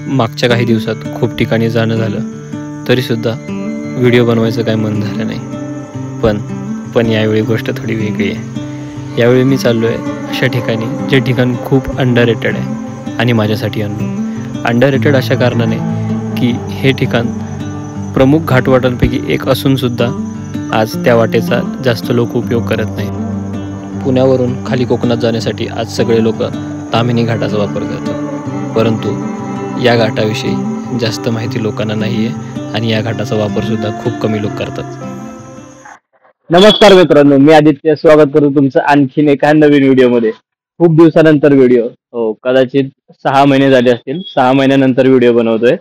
मागच्या काही दिवसात खूप ठिकाणी जाणं झालं तरीसुद्धा व्हिडिओ बनवायचं काय मन झालं नाही. पण यावेळी गोष्ट थोडी वेगळी आहे. यावेळी मी चाललो आहे अशा ठिकाणी जे ठिकाण खूप अंडररेटेड आहे आणि माझ्यासाठी अंडररेटेड अशा कारणाने की हे ठिकाण प्रमुख घाटवाटांपैकी एक असूनसुद्धा आज त्या वाटेचा जास्त लोक उपयोग करत नाही. पुण्यावरून खाली कोकणात जाण्यासाठी आज सगळे लोक ताम्हिणी घाटाचा वापर करतात, परंतु या घाटाविषयी जास्त माहिती लोकांना नाही आहे आणि या घाटाचा वापरसुद्धा खूप कमी लोक करतात. नमस्कार मित्रांनो, मी आदित्य. स्वागत करतो तुमचं आणखीन एका नवीन व्हिडिओमध्ये. खूप दिवसानंतर व्हिडिओ, कदाचित 6 महिने झाले असतील. 6 महिन्यानंतर व्हिडिओ बनवतोय.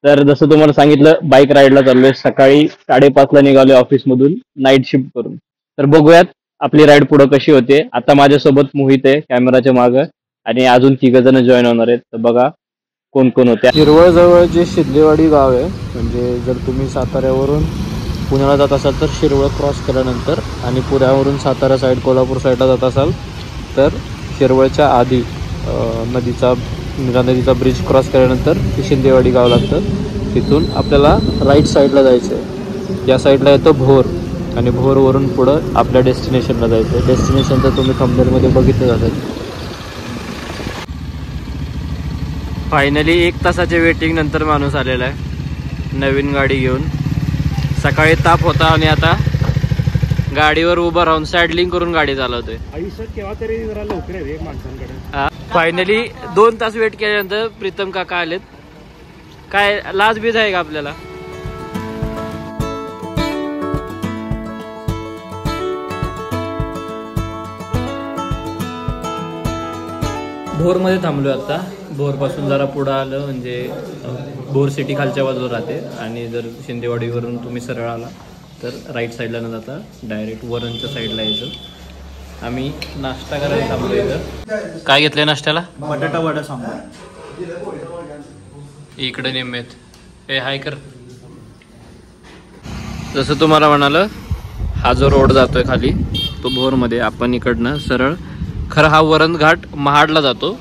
तर जसं तुम्हाला सांगितलं, बाईक राईडला चाललोय. सकाळी 5:30ला निघालोय ऑफिसमधून नाईट शिफ्ट करून. तर बघूयात आपली राईड पुढे कशी होते. आता माझ्यासोबत मोहित आहे कॅमेराच्या मागं आणि अजून 3 जण जॉईन होणार आहेत. तर बघा कोण कोण होते. शिरवळ जवळ जे शिंदेवाडी गाव आहे, म्हणजे जर तुम्ही साताऱ्यावरून पुण्याला जात असाल तर शिरवळ क्रॉस केल्यानंतर आणि पुण्यावरून सातारा साईड कोल्हापूर साईडला जात असाल तर शिरवळच्या आधी नीरा नदीचा ब्रिज क्रॉस केल्यानंतर ते शिंदेवाडी गाव लागतं. तिथून आपल्याला राईट साईडला जायचं आहे. या साईडला येतं भोर आणि भोरवरून पुढं आपल्या डेस्टिनेशनला जायचं आहे. डेस्टिनेशन तर तुम्ही थंबनेलमध्ये बघितलं जातं. फायनली 1 तासाच्या वेटिंग नंतर माणूस आलेला आहे नवीन गाडी घेऊन. सकाळी ताप होता आणि आता गाडीवर उभं राहून सॅडलिंग करून गाडी चालवतोय. आयुष्यात केव्हा तरी जरा लवकर आहे रे माणसांकडे. फायनली 2 तास वेट केल्यानंतर प्रीतम काका आलेत. काय लाज बीज आहे का आपल्याला? भोरमध्ये थांबलोय आता. भोरपासून जरा पुढं आलं म्हणजे भोर सिटी खालच्या बाजूला राहते आणि जर शिंदेवाडीवरून तुम्ही सरळ आला तर राईट साईडला न जाता डायरेक्ट वरणच्या साईडला यायचं. आम्ही नाश्ता करायला थांबलो इथं. काय घेतलंय नाश्त्याला? बटाटा वडा सांबार. इकडे नेमेत हे हाय कर. जसं तुम्हाला म्हणालं, हा जो रोड जातोय खाली तो भोरमध्ये. आपण इकडनं सरळ, खरं हा वरण घाट महाडला जातो.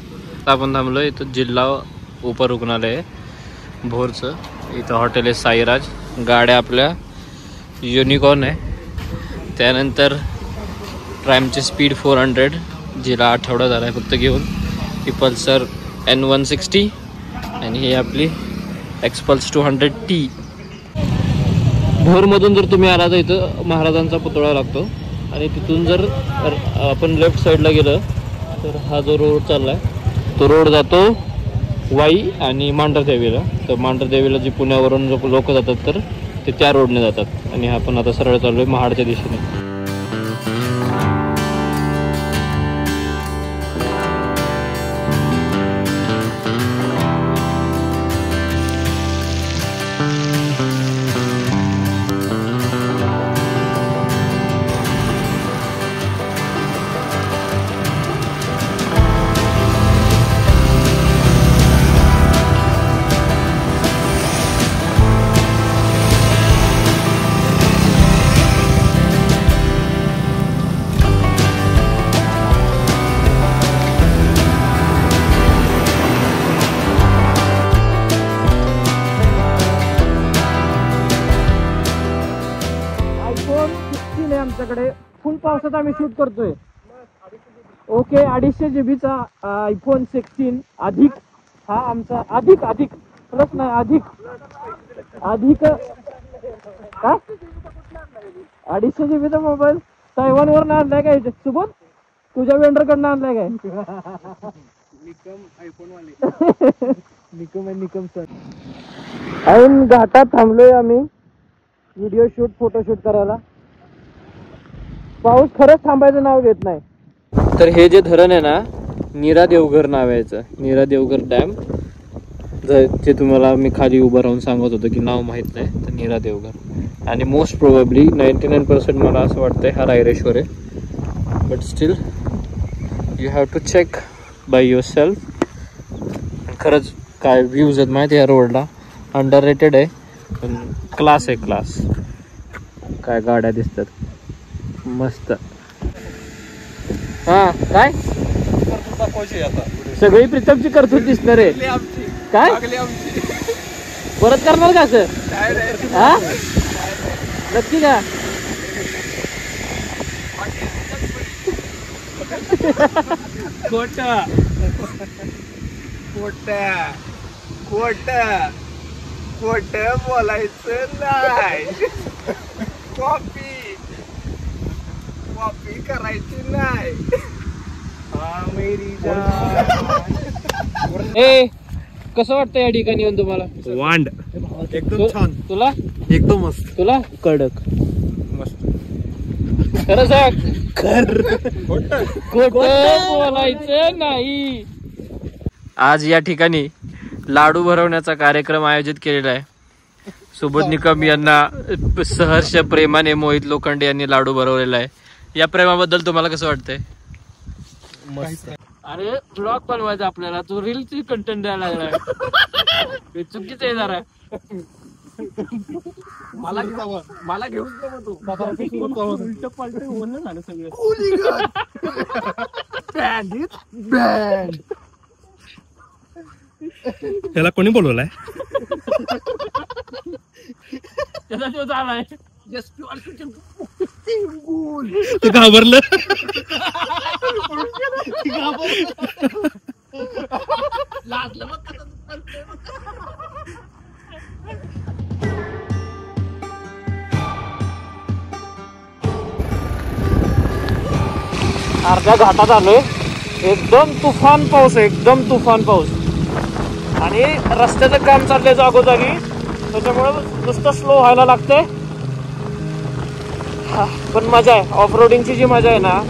आपण थांबलो इथं जिल्हा उपरुग्णालय आहे भोरचं. इथं हॉटेल आहे साईराज. गाड्या आपल्या युनिकॉर्न आहे. त्यानंतर ट्रॅमची स्पीड 400 जिला आठवडा झाला आहे फक्त घेऊन. ही पल्सर N160 आणि ही आपली एक्सपल्स 200T. भोरमधून जर तुम्ही आला तर इथं महाराजांचा पुतळा लागतो आणि तिथून जर आपण लेफ्ट साईडला गेलं तर हा जो रोड चालला आहे तो रोड जातो वाई आणि मांढरदेवीला. तर मांढरदेवीला जी पुण्यावरून लोक जातात तर ते त्या रोडने जातात आणि आपण आता सरळ चाललोय महाडच्या दिशेने. आमच्याकडे फुल पावसात आम्ही शूट करतोय. ओके, 250 GB iPhone 16 अधिक हा आमचा अधिक प्लस नाही अधिक काय 250 GB मोबाईल तैवानवरून आणलाय काय सुबोध? तुझ्या वेंडरकडनं आणलाय काय? निकम सर. ऐन घाटात थांबलोय आम्ही व्हिडिओ शूट फोटोशूट करायला. पाऊस खरंच थांबायचं नाव घेत नाही. तर हे जे धरण आहे ना, नीरा देवघर नाव यायचं. नीरा देवघर डॅम, जे तुम्हाला मी खाली उभं राहून सांगत होतो की नाव माहीत नाही, तर नीरा देवघर. आणि मोस्ट प्रोबेबली 99% मला असं वाटतंय हा रायरेश्वर आहे. But still you have to check by yourself. खरंच काय व्ह्यूज आहेत माहिती या रोडला. अंडररेटेड आहे पण क्लास आहे क्लास. काय गाड्या दिसतात मस्त. हा काय दाखवायची आता सगळी प्रीतमची करतूत दिसणार आहे. काय परत करणार का असं? हा नक्की का? खोट बोलायचं नाही. कॉपी करायची नाही. ए कसं वाटतं या ठिकाणी येऊन तुम्हाला? वांड एकदम छान. तुला एकदम मस्त. तुला कडक मस्त. खरं सांग. खोट बोलायचं नाही. आज या ठिकाणी लाडू भरवण्याचा कार्यक्रम आयोजित केलेला आहे. सुबोध निकम यांना सहर्ष प्रेमाने मोहित लोखंडे यांनी लाडू भरवलेला आहे. या प्रेमाबद्दल तुम्हाला कसं वाटतंय? मस्त. अरे ब्लॉग बनवायचा आपल्याला, तू रीलची कंटेंट द्यायला लागलाय. हे चुकीचं आहे जरा. मला घेऊन उलट पालट होणं झालं सगळं. त्याला कोणी बोलवलाय? त्याचा तो झालाय. ते घाबरलं. अर्ध्या घाटात आलोय. एकदम तुफान पाऊस आहे, एकदम तुफान पाऊस. आणि रस्त्याचं काम चाललंय जागोजागी, त्याच्यामुळे नुसतं स्लो व्हायला लागतंय. पण मजा आहे. ऑफ रोडिंगची जी मजा आहे ना,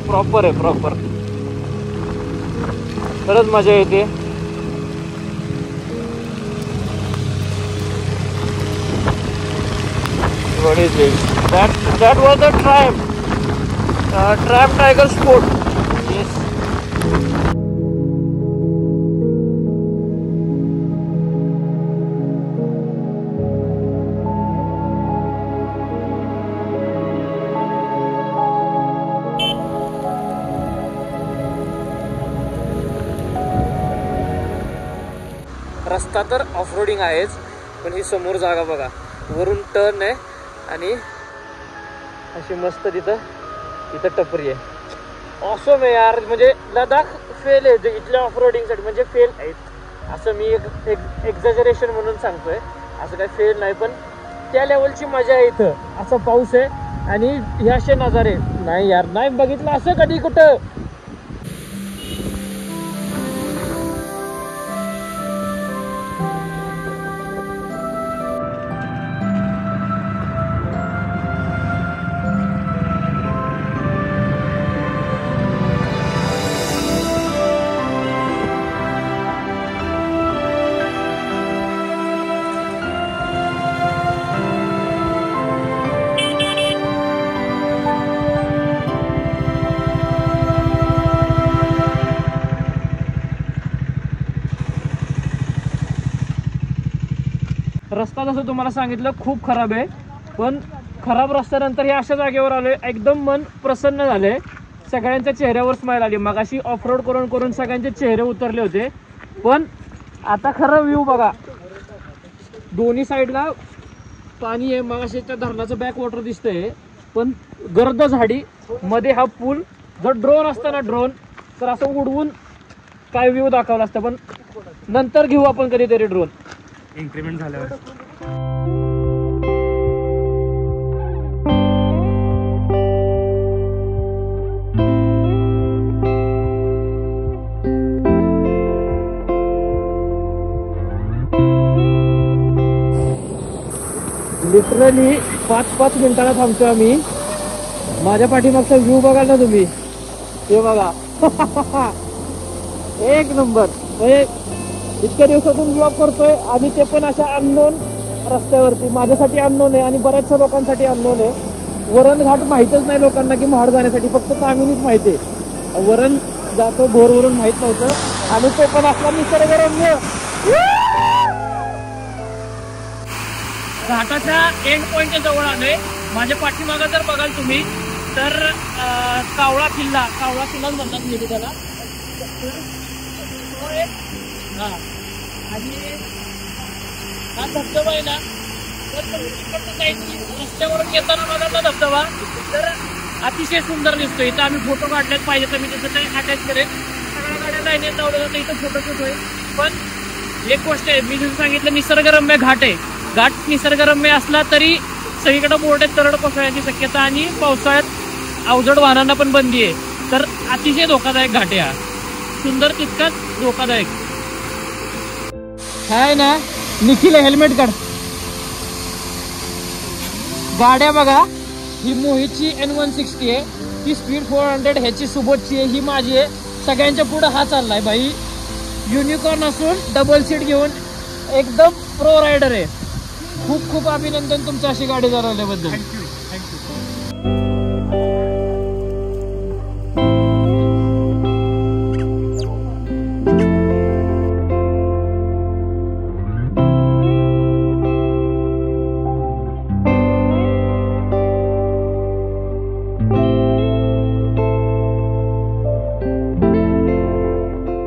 प्रॉपर आहे, प्रॉपर. खरंच मजा येते. What is it? That was the tram tiger sport. Yes. रस्ता तर ऑफ रोडिंग आहेच, पण ही समोर जागा बघा, वरून टर्न आहे आणि अशी मस्त तिथं टपरी आहे. ऑसम आहे यार. म्हणजे लडाख फेल आहे इथल्या ऑफ रोडिंगसाठी, म्हणजे फेल आहेत असं मी एक एक्झॅजरेशन म्हणून सांगतोय. असं काही फेल नाही, पण त्या लेवलची मजा आहे इथं. असा पाऊस आहे आणि हे असे नजारे नाही यार, नाही बघितलं असं कधी कुठं. रस्ता जसं तुम्हाला सांगितलं खूप खराब आहे, पण खराब रस्त्यानंतर हे अशा जागेवर आलोय, एकदम मन प्रसन्न झाले. सगळ्यांच्या चेहऱ्यावर स्माइल आली. मगाशी ऑफ रोड करून सगळ्यांचे चेहरे उतरले होते, पण आता खरं व्ह्यू बघा. दोन्ही साईडला पाणी आहे. मगाशी त्या धरणाचं बॅक वॉटर दिसतंय, पण गर्द झाडी मध्ये हा पूल. जर ड्रोन असतं ना, ड्रोन तर असं उडवून काय व्ह्यू दाखवला असतं, पण नंतर घेऊ आपण कधीतरी ड्रोन इन्क्रीमेंट झाल्यावर. लिटरली 5-5 मिनिटाला थांबतो आम्ही. माझ्या पाठीमागचा व्ह्यू बघा ना तुम्ही, हे बघा. एक नंबर. म्हणजे इतक्या दिवसातून ब्लॉग करतोय आणि ते पण अशा अननोन रस्त्यावरती. माझ्यासाठी अननोन आहे आणि बऱ्याचशा लोकांसाठी अननोन आहे. वरण घाट माहीतच नाही लोकांना की महाड जाण्यासाठी, फक्त तामिनीच माहिती आहे. वरण जातो भोरवरून माहीत नव्हतं, आणि ते पण असला निसर्गरम्य. घाटाच्या एंड पॉइंटच्या जवळ आलोय. माझ्या पाठीमागं जर बघाल तुम्ही तर कावळा किल्लाच म्हणतात मी त्याला. हा, आणि हा धबधबा आहे ना, तर तिकडनं जायची रस्त्यावरून येताना बघा धबधबा, तर अतिशय सुंदर दिसतो. इथं आम्ही फोटो काढलेत, पाहिजे तर मी त्याचं काही अटॅच करेन. सगळ्या गाड्या लाईनीत लावलं जातं, इथं फोटोशूट होईल. पण एक गोष्ट आहे, मी जसं सांगितलं निसर्गरम्य घाट आहे. घाट निसर्गरम्य असला तरी सगळीकडे बोर्ड आहेत दरड कोसळण्याची शक्यता आणि पावसाळ्यात अवजड वाहनांना पण बंदी आहे. तर अतिशय धोकादायक घाट आहे हा, सुंदर तितकाच धोकादायक. हाय ना निखिल हेल्मेट काढ. गाड्या बघा, ही मोहितची N160 आहे, ही स्पीड 400, ह्याची सुबोधची आहे, ही माझी आहे. सगळ्यांच्या पुढे हा चाललाय भाई. युनिकॉर्न असून डबल सीट घेऊन एकदम प्रो रायडर आहे. खूप खूप अभिनंदन तुमचं अशी गाडी चालवल्याबद्दल.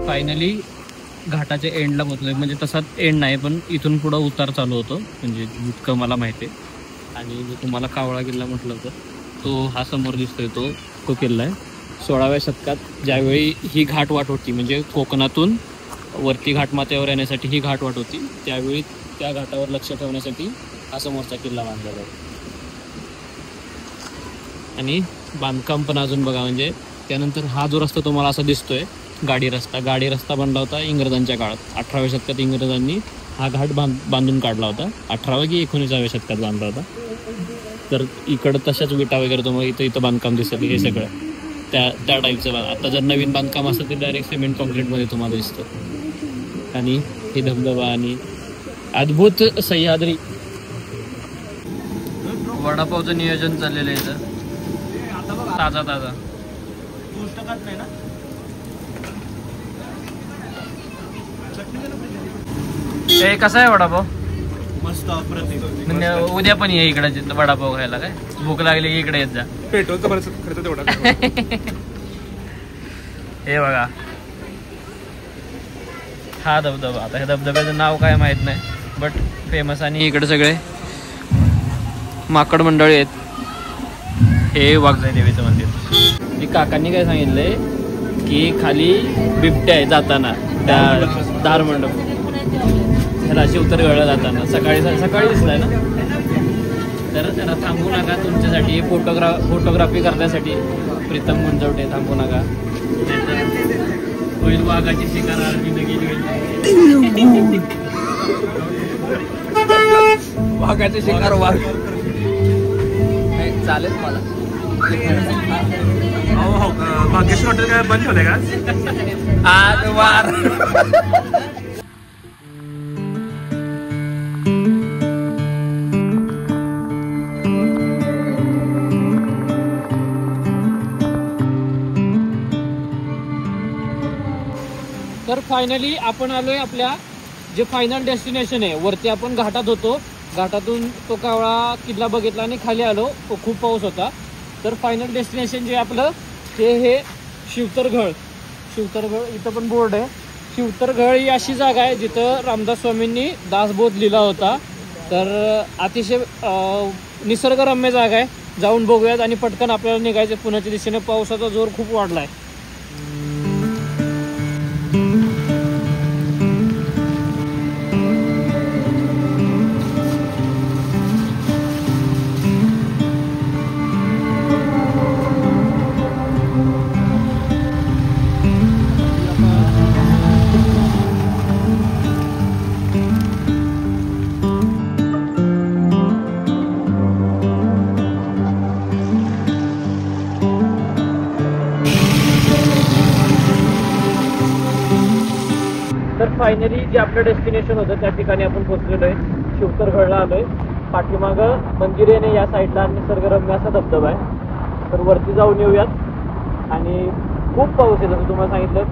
फायनली घाटाच्या एंडला पोहोचलोय. म्हणजे तसा एंड नाही, पण इथून पुढं उतार चालू होतो, म्हणजे जितकं मला माहिती आहे. आणि जो तुम्हाला कावळा किल्ला म्हटलं होतं, तो हा समोर दिसतोय, तो किल्ला आहे. 16व्या शतकात ज्यावेळी ही घाटवाट होती, म्हणजे कोकणातून वरती घाटमाथ्यावर येण्यासाठी ही घाटवाट होती, त्यावेळी त्या घाटावर लक्ष ठेवण्यासाठी हा समोरचा किल्ला बांधलेला आहे. आणि बांधकाम पण अजून बघा, म्हणजे त्यानंतर हा जो रस्ता तुम्हाला असा दिसतोय गाडी रस्ता बनला होता इंग्रजांच्या काळात. 18व्या शतकात इंग्रजांनी हा घाट बांधून काढला होता. 18व्या की 19व्या शतकात बांधला होता. तर इकडं तशाच विटा वगैरे तुम्हाला इथं बांधकाम दिसतं, हे सगळं त्या टाईपचं. आता जर नवीन बांधकाम असतं ते डायरेक्ट सिमेंट कॉन्क्रीटमध्ये तुम्हाला दिसतं. आणि हे धबधबा आणि अद्भुत सह्याद्री. वडापावचं नियोजन चाललेलं आहे इथं, ताजा ताजा. हे कसा आहे वडापाव? मस्त अप्रतिम. म्हणजे उद्या पण ये इकडे वडापाव खायला. काय भूक लागली की इकडे येत जा. पेट्रोलचा बरंच खर्च तेवढा. हे बघा हा धबधबा. आता हे धबधब्याचं नाव काय माहित नाही, बट फेमस. आणि इकडे सगळे माकड मंडळी आहेत. हे वाघजाई देवीचं मंदिर. मी काकांनी काय सांगितलंय की खाली बिबट्या आहे जाताना, त्या दार मंडप त्याला शिवतर गळलं जाताना. सकाळी दिसलाय ना, तर त्याला थांबू नका. तुमच्यासाठी फोटोग्राफी करण्यासाठी प्रीतम गुंजवटे थांबू नका, होईल वाघाची शिकार. वाघाचे शिकार वाघ चालेल मला. भाग्यश्री हॉटेल काय बंद ठेवलंय का आज वार? तर फायनली आपण आलोय आपल्या जे फायनल डेस्टिनेशन आहे. वरती आपण घाटात होतो, घाटातून तो कावळा किल्ला बघितला आणि खाली आलो. तो खूप पाऊस होता. तर फायनल डेस्टिनेशन जे आपलं ते हे शिवतरगळ. इथं पण बोर्ड आहे. शिवतरगळ ही अशी जागा आहे जिथं रामदास स्वामींनी दासबोध लिहिला होता. तर अतिशय निसर्गरम्य जागा आहे. जाऊन बघूयात आणि पटकन आपल्याला निघायचं पुण्याच्या दिशेने. पावसाचा जोर खूप वाढलाय. तर फायनली जे आपलं डेस्टिनेशन होतं त्या ठिकाणी आपण पोहोचलेलो आहे. शिवतरगडला आलोय. पाठीमागं मंदिर आहे, या साईडला निसर्गरम्य असा धबधबा आहे. तर वरती जाऊन येऊयात. आणि खूप पाऊस आहे, जसं तुम्हाला सांगितलं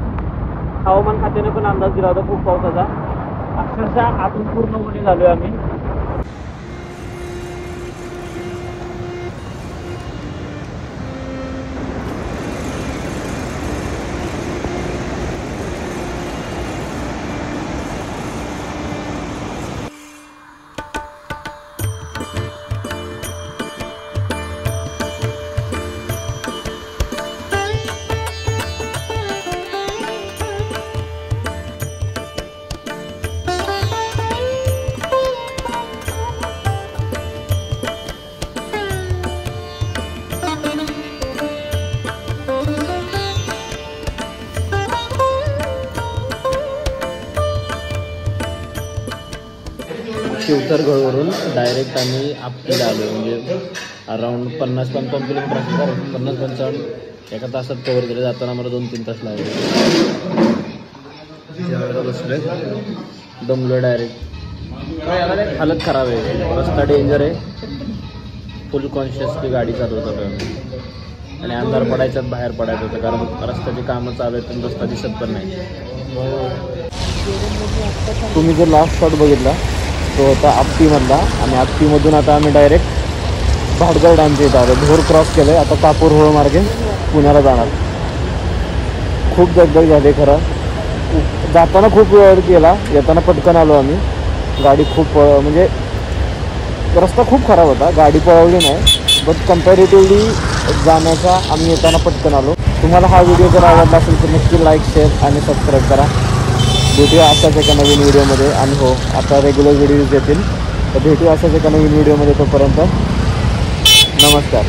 हवामान खात्याने पण अंदाज दिला होता खूप पावसाचा. अक्षरशः आतून पूर्ण ओले झालोय आम्ही. शिवथरगडवरून डायरेक्ट आम्ही आपटीला आलो. म्हणजे अराऊंड 50-55 किलोमीटर असं 50-55 एका तासात कवर केलं. जाताना मला 2-3 तास लागले. जेवायला बसले, दमलो डायरेक्ट. हालत खराब आहे, रस्ता डेंजर आहे. फुल कॉन्शियसली गाडी चालवत होतो आणि अंधार पडायच्यात बाहेर पडायचं होतं, कारण रस्त्याची कामं चालू आहेत आणि रस्ता दिसत पण नाही. तुम्ही जो लास्ट शॉट बघितला तो होता आपटीमधला, आणि आपटीमधून आता आम्ही डायरेक्ट भाटगाव डॅमच्या इथं आलो. भोर क्रॉस केलं आहे, आता कापूर होळ मार्गे पुण्याला जाणार. खूप दगदग झाली खरं. जाताना खूप वेळ गेला, येताना पटकन आलो आम्ही. गाडी खूप म्हणजे रस्ता खूप खराब होता, गाडी पळवली नाही, बट कम्पॅरेटिव्हली जाण्याचा आम्ही येताना पटकन आलो. तुम्हाला हा व्हिडिओ जर आवडला असेल तर नक्की लाईक, शेअर आणि सबस्क्राईब करा. भेटूया अशाच एका नवीन व्हिडिओमध्ये. आणि हो, आता रेग्युलर व्हिडिओज येतील, तर भेटूया अशाच एका नवीन व्हिडिओमध्ये. तोपर्यंत नमस्कार.